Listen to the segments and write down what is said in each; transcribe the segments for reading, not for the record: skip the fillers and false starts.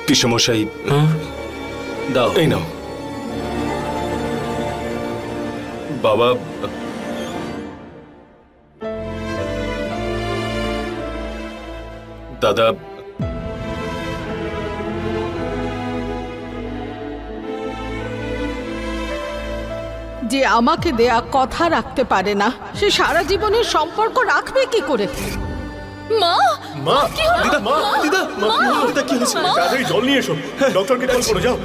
পিসমশাই, দাও, এই নাও। বাবা, দাদা, যে আমাকে দেয়া কথা রাখতে পারে না, সে সারা জীবনের সম্পর্ক রাখবে কি করে? মা, মা, দিদা, মা, দিদা, মা, দিদা, কি হয়েছে? তাড়াতাড়ি জল নিয়ে এসো, ডক্টরকে কল করো, যাও।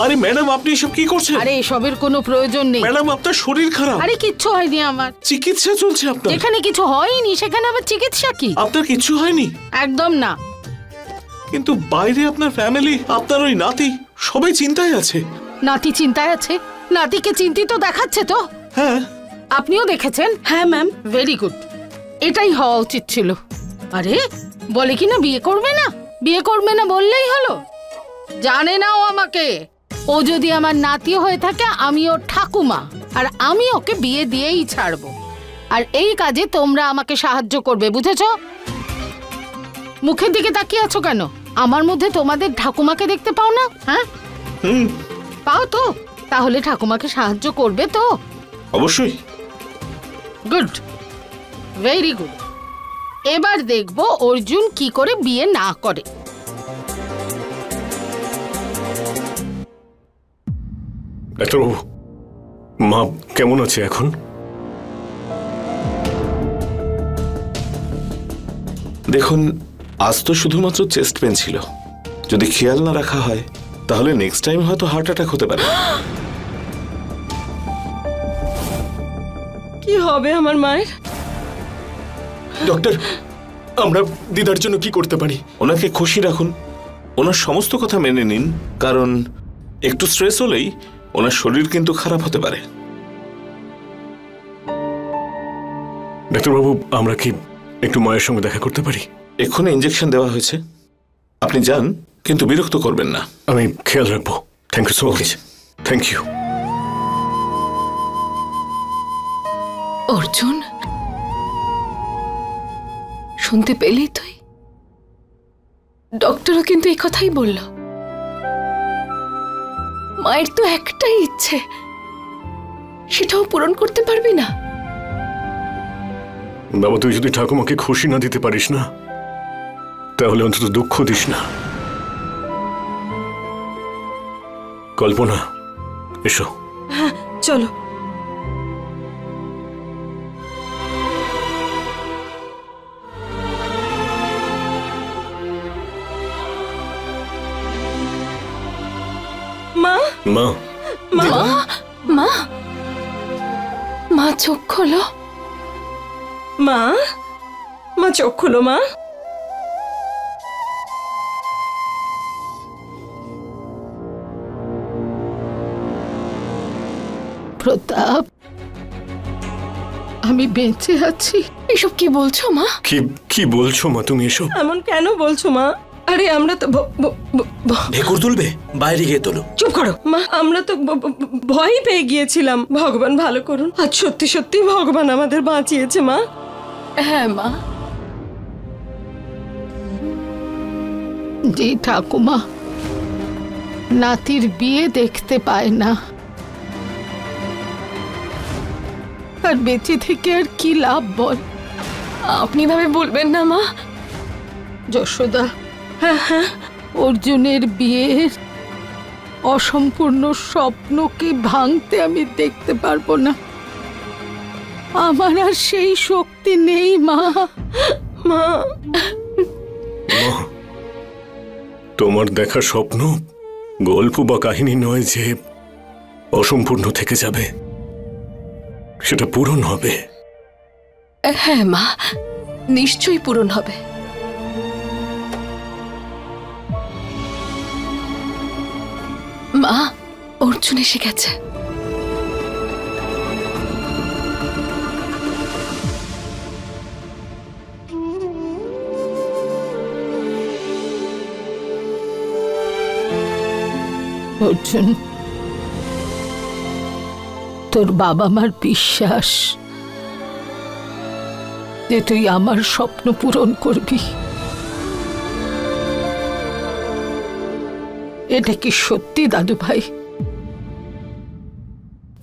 আরে ম্যাডাম, আপনি এসব কি করছেন? আরে এসবের কোনো প্রয়োজন নেই ম্যাডাম, আপনার শরীর খারাপ। আরে কিচ্ছু হয়নি আমার। চিকিৎসা চলছে আপনার। যেখানে কিছু হয়নি সেখানে আবার চিকিৎসা কি? আপনার কিছু হয়নি? একদম না। কিন্তু বাইরে আপনার ফ্যামিলি, আপনার ওই নাতি, সবাই চিন্তায় আছে। নাতি চিন্তায় আছে? নাতিকে চিন্তিত দেখাচ্ছে তো? হ্যাঁ। আপনিও দেখেছেন? হ্যাঁ ম্যাম। ভেরি গুড, এটাই হওয়া উচিত ছিল। আরে বলে কি না বিয়ে করবে না, বিয়ে করবে না বললেই হলো। জানে না ও আমাকে। ও যদি আমার নাতি হয়ে থাকে আমি ওর ঠাকুমা, আর আমি ওকে বিয়ে দিয়েই ছাড়বো। আর এই কাজে তোমরা আমাকে সাহায্য করবে, বুঝেছো? মুখের দিকে তাকিয়ে আছো কেন? আমার মধ্যে তোমাদের ঠাকুমাকে দেখতে পাও না? হ্যাঁ, পাও তো? তাহলে ঠাকুমাকে সাহায্য করবে তো? অবশ্যই। Good, very good. এবার দেখবো অর্জুন কি করে বিয়ে না করে। ডাক্তারবাবু, মা কেমন আছে এখন? দেখুন, আজ তো শুধুমাত্র চেস্ট পেন ছিল। যদি খেয়াল না রাখা হয় তাহলে নেক্সট টাইম হয়তো হার্ট অ্যাটাক হতে পারে। কি হবে আমার মায়ের? ডক্টর, আমরা দিদার জন্য কি করতে পারি? ওনাকে খুশি রাখুন, ওনার সমস্ত কথা মেনে নিন, কারণ একটু স্ট্রেস হলেই ওনার শরীর কিন্তু খারাপ হতে পারে। ডাক্তারবাবু, আমরা কি একটু মায়ের সঙ্গে দেখা করতে পারি? এক্ষুনি ইঞ্জেকশন দেওয়া হয়েছে, আপনি যান, কিন্তু বিরক্ত করবেন না। আমি খেয়াল রাখবো। Thank you so much. Thank you. Arjun, শুনতে পেলি তুই? ডক্টরও কিন্তু এই কথাই বলল। মায়ের তো একটাই ইচ্ছে, সেটাও পূরণ করতে পারবি না? বাবা, তুই যদি ঠাকুমাকে খুশি না দিতে পারিস না, তাহলে অন্তত দুঃখ দিস না। কল্পনা, এসো। হ্যাঁ, চলো। মা, মা, মা, মা, মা চোখ খোলো। মা, মা চোখ খোলো। মা, প্রতাপ, আমি বেঁচে আছি। এসব কি বলছো মা? কি বলছো মা তুমি এসব? এমন কেন বলছো মা? আরে আমরা তো ঢেকুর তুলবে, বাইরে গিয়ে তোলো। চুপ করো মা, আমরা তো ভয় পেয়ে গিয়েছিলাম। ভগবান ভালো করুন, আজ সত্যি সত্যি ভগবান আমাদের বাঁচিয়েছে মা। হ্যাঁ মা। যে ঠাকুমা নাতির বিয়ে দেখতে পায় না, আর বেঁচে থেকে আর কি লাভ বল? আপনি ভাবে বলবেন না মা। যশোদা, অর্জুনের বিয়ের অসম্পূর্ণ স্বপ্নকে ভাঙতে আমি দেখতে পারবো না। আমার আর সেই শক্তি নেই মা। মা, তোমার দেখা স্বপ্ন গল্প বা কাহিনী নয় যে অসম্পূর্ণ থেকে যাবে, সেটা পূরণ হবে। হ্যাঁ মা, নিশ্চয়ই পূরণ হবে। মা, অর্জুন এসে গেছে। অর্জুন, তোর বাবা মার বিশ্বাস যে তুই আমার স্বপ্ন পূরণ করবি, এটা কি সত্যি দাদু ভাই?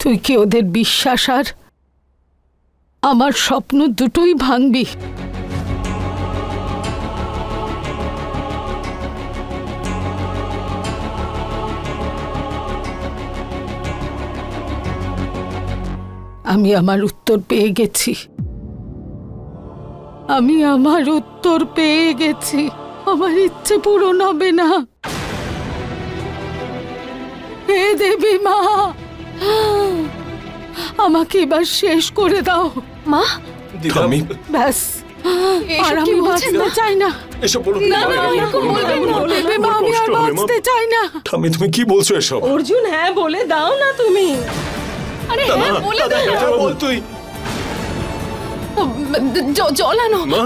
তুই কি ওদের বিশ্বাস আর আমার স্বপ্ন দুটোই ভাঙবি? আমি আমার উত্তর পেয়ে গেছি, আমি আমার উত্তর পেয়ে গেছি। আমার ইচ্ছে পূরণ হবে না। হে দেবী মা, আমাকে এবার শেষ করে দাও মা। আমি ব্যাস, আর আমি বাঁচতে চাই না। এসব বলো না, না, এরকম বলবেন না। দেবী মা, আমি আর বাঁচতে চাই না। ঠাম্মি, তুমি কি বলছো এসব? অর্জুন, হ্যাঁ বলে দাও না তুমি। আরে হ্যাঁ বলে দাও। বল তুই। জল আনো। মা,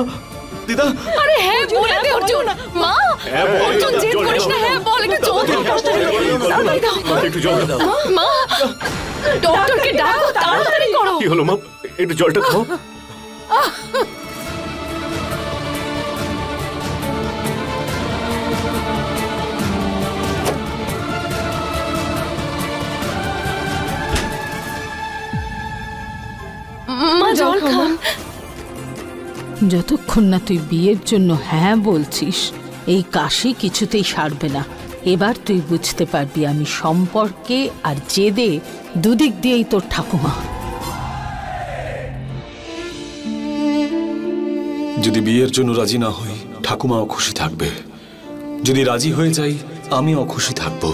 দিদা, আরে হ্যাঁ বলে দে অর্জুন। মা, অর্জুন জেদ করিস না। হ্যাঁ বল, একটু জল দাও। তাড়াতাড়ি দাও। একটু জল দাও। মা, ডক্টরকে ডাকো, তাড়াতাড়ি করো। কি হলো মা? একটু জলটা খাও। মা জল খান। যতক্ষণ না তুই বিয়ের জন্য হ্যাঁ বলছিস, এই কাশি কিছুতেই সারবে না। এবার তুই বুঝতে পারবি আমি সম্পর্কে আর জেদে দুদিক দিয়েই তোর ঠাকুমা। যদি বিয়ের জন্য রাজি না হই, ঠাকুমাও খুশি থাকবে। যদি রাজি হয়ে যাই, আমিও খুশি থাকবো।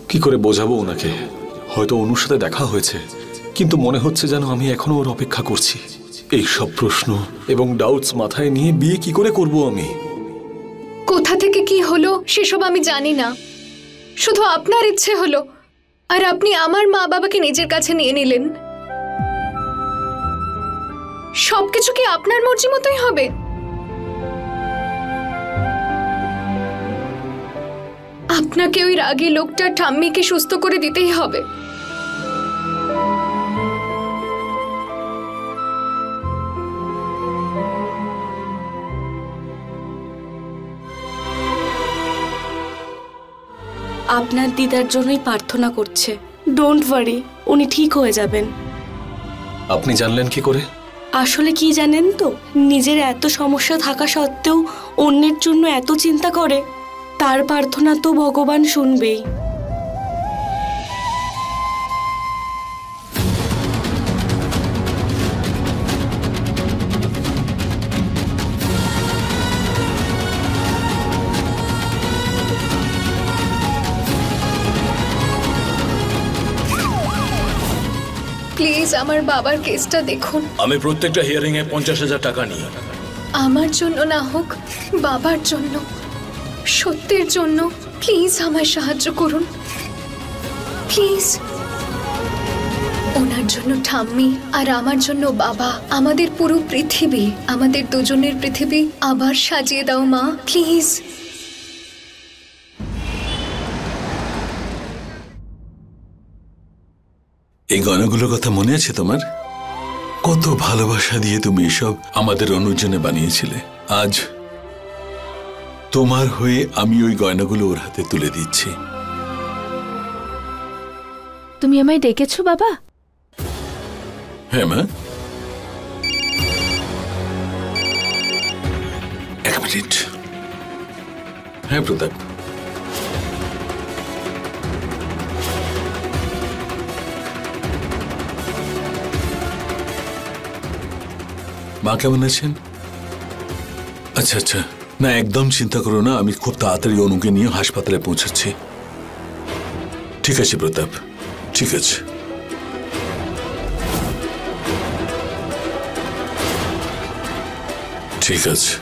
কি করে বোঝাবো ওনাকে? হয়তো অনুর সাথে দেখা হয়েছে, কিন্তু মনে হচ্ছে যেন আমি এখনো ওর অপেক্ষা করছি। এই সব প্রশ্ন এবং ডাউটস মাথায় নিয়ে বিয়ে কি করে করব আমি? কোথা থেকে কি হলো সেসব আমি জানি না, শুধু আপনার ইচ্ছে হলো আর আপনি আমার মা বাবাকে নিজের কাছে নিয়ে নিলেন। সবকিছু কি আপনার মর্জি মতোই হবে? আপনাকে ওই রাগী লোকটা ঠাম্মিকে সুস্থ করে দিতেই হবে। আপনার দিদার জন্যই প্রার্থনা করছে। ডোন্ট ওয়ারি, উনি ঠিক হয়ে যাবেন। আপনি জানলেন কি করে? আসলে কি জানেন তো, নিজের এত সমস্যা থাকা সত্ত্বেও অন্যের জন্য এত চিন্তা করে, তার প্রার্থনা তো ভগবান শুনবেই। প্লিজ আমার বাবার কেসটা দেখুন। আমি প্রত্যেকটা হিয়ারিং এ 50,000 টাকা নিই। আমার জন্য না হোক, বাবার জন্য, সত্যের জন্য প্লিজ আমায় সাহায্য করুন। প্লিজ। ওনার জন্য ঠাম্মি আর আমার জন্য বাবা, আমাদের পুরো পৃথিবী, আমাদের দুজনের পৃথিবী আবার সাজিয়ে দাও মা, প্লিজ। এই গয়নাগুলোর কথা মনে আছে তোমার? কত ভালোবাসা দিয়ে তুমি এসব আমাদের অনুর জন্য বানিয়েছিলে। আজ তোমার হয়ে আমি ওই গয়নাগুলো ওর হাতে তুলে দিচ্ছি। তুমি আমায় ডেকেছো বাবা? হ্যাঁ মা। এক মিনিট। হ্যাঁ প্রতাপ, মা কেমন আছেন? আচ্ছা আচ্ছা, না একদম চিন্তা করো না, আমি খুব তাড়াতাড়ি অনুকে নিয়ে হাসপাতালে পৌঁছাচ্ছি। ঠিক আছে প্রতাপ, ঠিক আছে। ঠিক আছে।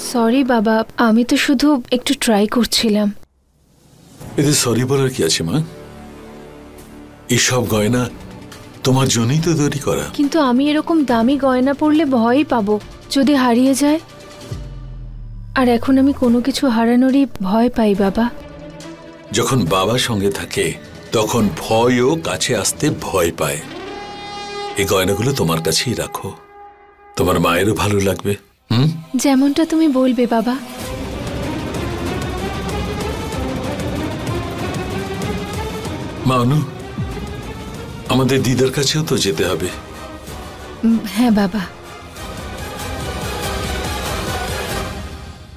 সরি বাবা, আমি তো শুধু একটু ট্রাই করছিলাম। এতে সরি বলার কি আছে মা? এসব গয়না তোমার জন্যই তো তৈরি করা। কিন্তু আমি এরকম দামি গয়না পরলে ভয়ই পাবো, যদি হারিয়ে যায়। আর এখন আমি কোনো কিছু হারানোরই ভয় পাই বাবা। যখন বাবা সঙ্গে থাকে তখন ভয়ও কাছে আসতে ভয় পায়। এই গয়নাগুলো তোমার কাছেই রাখো, তোমার মায়েরও ভালো লাগবে। যেমনটা তুমি বলবে বাবা। মা অনু, আমাদের দিদার কাছেও তো যেতে হবে। হ্যাঁ বাবা।